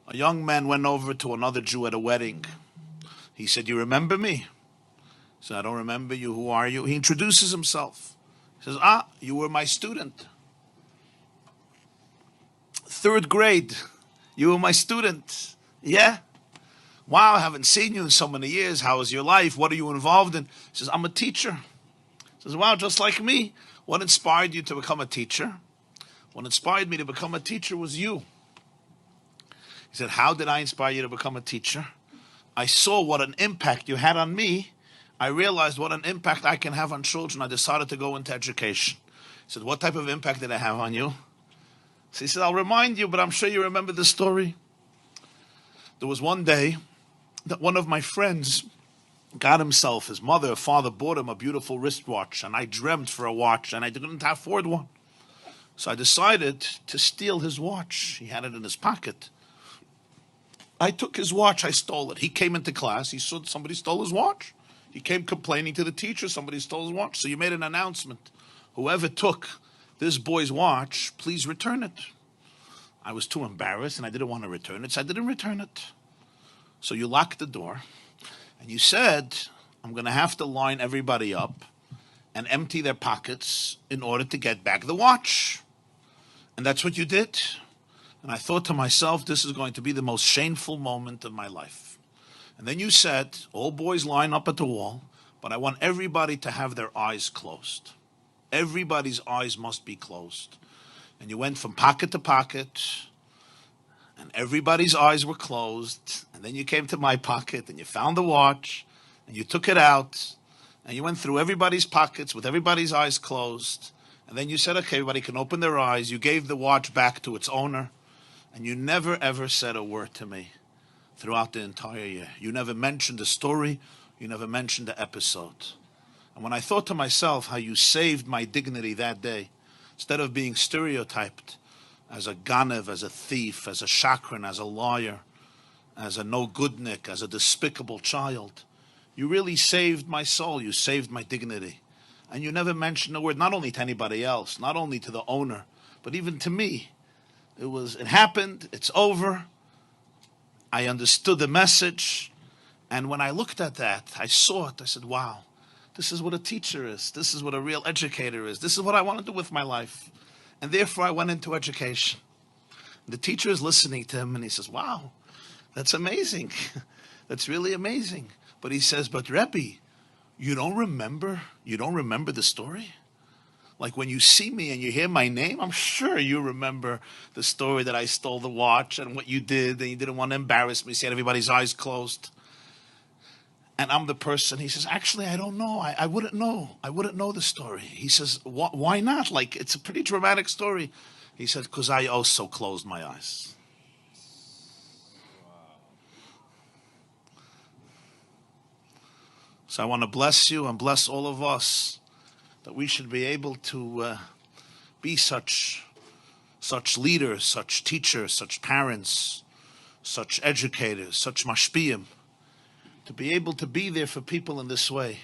A young man went over to another Jew at a wedding. He said, "You remember me?" He said, "I don't remember you. Who are you?" He introduces himself. He says, "You were my student. Third grade. You were my student." "Yeah. Wow, I haven't seen you in so many years. How is your life? What are you involved in?" He says, "I'm a teacher." He says, "Wow, just like me. What inspired you to become a teacher?" "What inspired me to become a teacher was you." He said, "How did I inspire you to become a teacher?" "I saw what an impact you had on me. I realized what an impact I can have on children. I decided to go into education." He said, "What type of impact did I have on you?" So he said, "I'll remind you, but I'm sure you remember the story. There was one day that one of my friends got himself, his mother or father bought him a beautiful wristwatch, and I dreamt for a watch, and I didn't afford one. So I decided to steal his watch. He had it in his pocket. I took his watch, I stole it. He came into class, he saw somebody stole his watch. He came complaining to the teacher, somebody stole his watch. So you made an announcement. Whoever took this boy's watch, please return it." I was too embarrassed and I didn't want to return it, so I didn't return it. So you locked the door and you said, "I'm going to have to line everybody up and empty their pockets in order to get back the watch." And that's what you did. And I thought to myself, this is going to be the most shameful moment of my life. And then you said, "All boys line up at the wall, but I want everybody to have their eyes closed. Everybody's eyes must be closed." And you went from pocket to pocket, and everybody's eyes were closed. And then you came to my pocket, and you found the watch, and you took it out, and you went through everybody's pockets with everybody's eyes closed. And then you said, "Okay, everybody can open their eyes." You gave the watch back to its owner, and you never ever said a word to me throughout the entire year. You never mentioned the story. You never mentioned the episode. And when I thought to myself how you saved my dignity that day, instead of being stereotyped as a ganev, as a thief, as a shakran, as a liar, as a no-goodnik, as a despicable child, you really saved my soul. You saved my dignity. And you never mentioned a word, not only to anybody else, not only to the owner, but even to me. It happened, it's over. I understood the message. And when I looked at that, I saw it. I said, wow, this is what a teacher is. This is what a real educator is. This is what I want to do with my life. And therefore I went into education. The teacher is listening to him and he says, wow, that's amazing. That's really amazing. But he says, but Rebbe, you don't remember the story? Like when you see me and you hear my name, I'm sure you remember the story that I stole the watch and what you did, and you didn't want to embarrass me, so you had everybody's eyes closed. And I'm the person, he says, actually, I don't know. I wouldn't know. I wouldn't know the story. He says, why not? Like, it's a pretty dramatic story. He said, because I also closed my eyes. So I want to bless you and bless all of us that we should be able to be such leaders, such teachers, such parents, such educators, such mashpiyim, to be able to be there for people in this way.